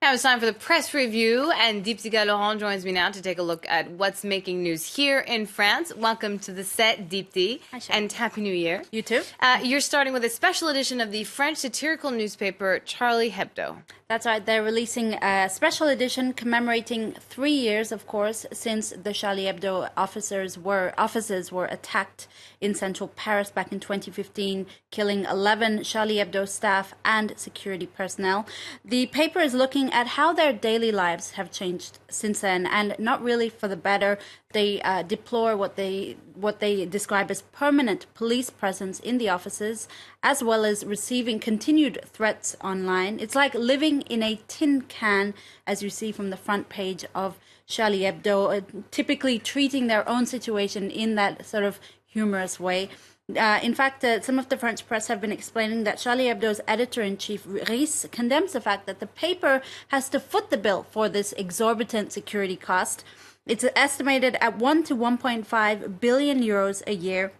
Now it's time for the press review, and Deeptika Laurent joins me now to take a look at what's making news here in France. Welcome to the set, Deepti, and Happy New Year. You too. You're starting with a special edition of the French satirical newspaper Charlie Hebdo. That's right. They're releasing a special edition commemorating 3 years, of course, since the Charlie Hebdo offices were attacked in central Paris back in 2015, killing 11 Charlie Hebdo staff and security personnel. The paper is looking at how their daily lives have changed since then, and not really for the better. They deplore what they describe as permanent police presence in the offices, as well as receiving continued threats online. It's like living in a tin can, as you see from the front page of Charlie Hebdo, typically treating their own situation in that sort of humorous way. In fact, some of the French press have been explaining that Charlie Hebdo's editor-in-chief, Rice, condemns the fact that the paper has to foot the bill for this exorbitant security cost. It's estimated at 1 to 1.5 billion euros a year.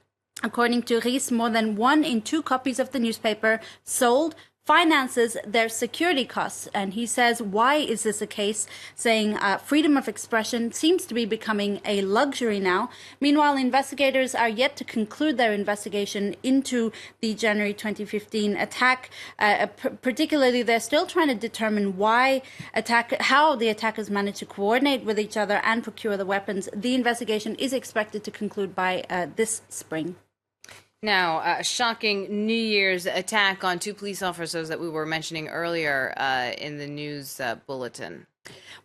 According to Rice, more than 1 in 2 copies of the newspaper sold finances their security costs. And he says, why is this a case? Saying freedom of expression seems to be becoming a luxury now. Meanwhile, investigators are yet to conclude their investigation into the January 2015 attack. Particularly, they're still trying to determine how the attackers managed to coordinate with each other and procure the weapons. The investigation is expected to conclude by this spring. Now, a shocking New Year's attack on 2 police officers that we were mentioning earlier in the news bulletin.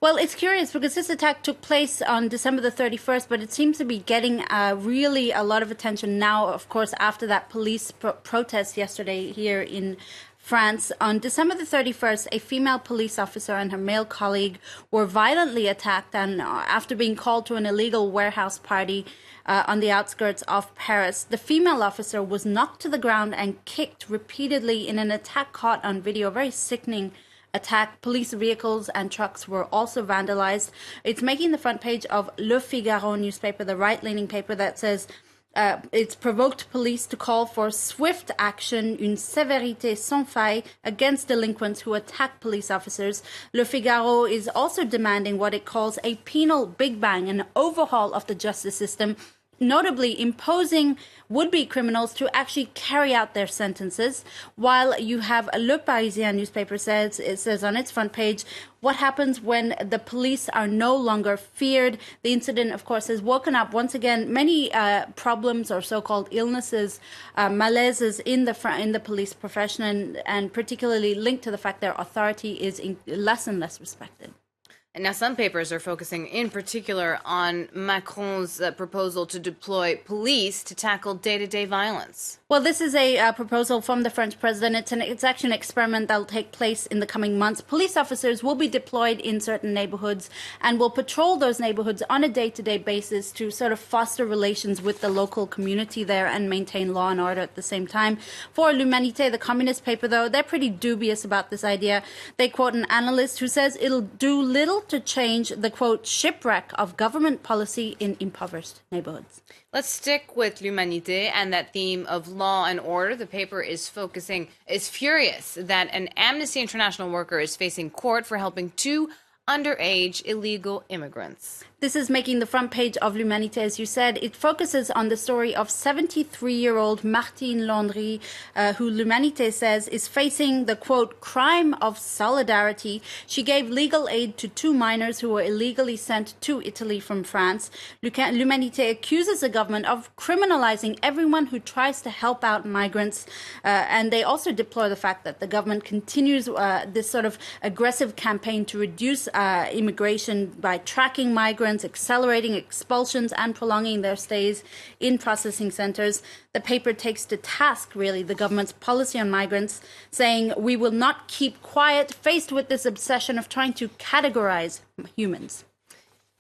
Well, it's curious because this attack took place on December the 31st, but it seems to be getting really a lot of attention now, of course, after that police protest yesterday here in France. On December the 31st, a female police officer and her male colleague were violently attacked, and after being called to an illegal warehouse party on the outskirts of Paris, the female officer was knocked to the ground and kicked repeatedly in an attack caught on video. A very sickening attack. Police vehicles and trucks were also vandalized. It's making the front page of Le Figaro newspaper, the right-leaning paper that says it's provoked police to call for swift action, une sévérité sans faille, against delinquents who attack police officers. Le Figaro is also demanding what it calls a penal big bang, an overhaul of the justice system, notably imposing would-be criminals to actually carry out their sentences, while you have Le Parisien newspaper says on its front page, what happens when the police are no longer feared? The incident, of course, has woken up once again many problems or so-called illnesses, malaises in the police profession, and particularly linked to the fact their authority is less and less respected. And now some papers are focusing in particular on Macron's proposal to deploy police to tackle day-to-day violence. Well, this is a proposal from the French president. It's actually an experiment that will take place in the coming months. Police officers will be deployed in certain neighborhoods and will patrol those neighborhoods on a day-to-day basis to sort of foster relations with the local community there and maintain law and order at the same time. For L'Humanité, the communist paper, though, they're pretty dubious about this idea. They quote an analyst who says it'll do little to change the, quote, shipwreck of government policy in impoverished neighborhoods. Let's stick with L'Humanité and that theme of law and order. The paper is furious that an Amnesty International worker is facing court for helping 2 underage illegal immigrants. This is making the front page of L'Humanité, as you said. It focuses on the story of 73-year-old Martine Landry, who L'Humanité says is facing the, quote, crime of solidarity. She gave legal aid to 2 minors who were illegally sent to Italy from France. L'Humanité accuses the government of criminalizing everyone who tries to help out migrants. And they also deplore the fact that the government continues this sort of aggressive campaign to reduce immigration by tracking migrants, accelerating expulsions and prolonging their stays in processing centers. The paper takes to task, really, the government's policy on migrants, saying we will not keep quiet faced with this obsession of trying to categorize humans.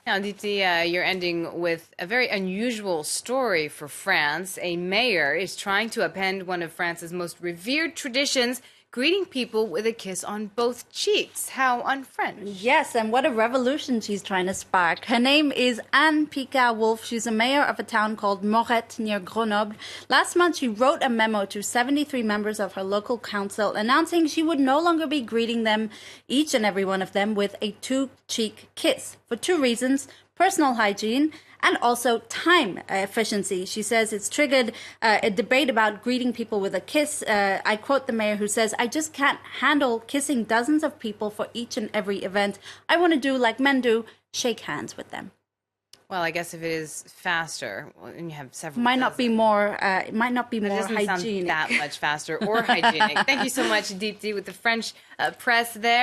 Now, Aditi, you're ending with a very unusual story for France. A mayor is trying to upend one of France's most revered traditions, greeting people with a kiss on both cheeks. How un-French. Yes, and what a revolution she's trying to spark. Her name is Anne Picard-Wolf. She's a mayor of a town called Morette near Grenoble. Last month, she wrote a memo to 73 members of her local council announcing she would no longer be greeting them, each and every one of them, with a two-cheek kiss for two reasons: personal hygiene and also time efficiency. She says it's triggered a debate about greeting people with a kiss. I quote the mayor, who says, "I just can't handle kissing dozens of people for each and every event. I want to do like men do, shake hands with them." Well, I guess if it is faster, and you have several, Might not be more. It might not be more doesn't hygienic. sound that much faster or hygienic. Thank you so much, Deepti, with the French press there.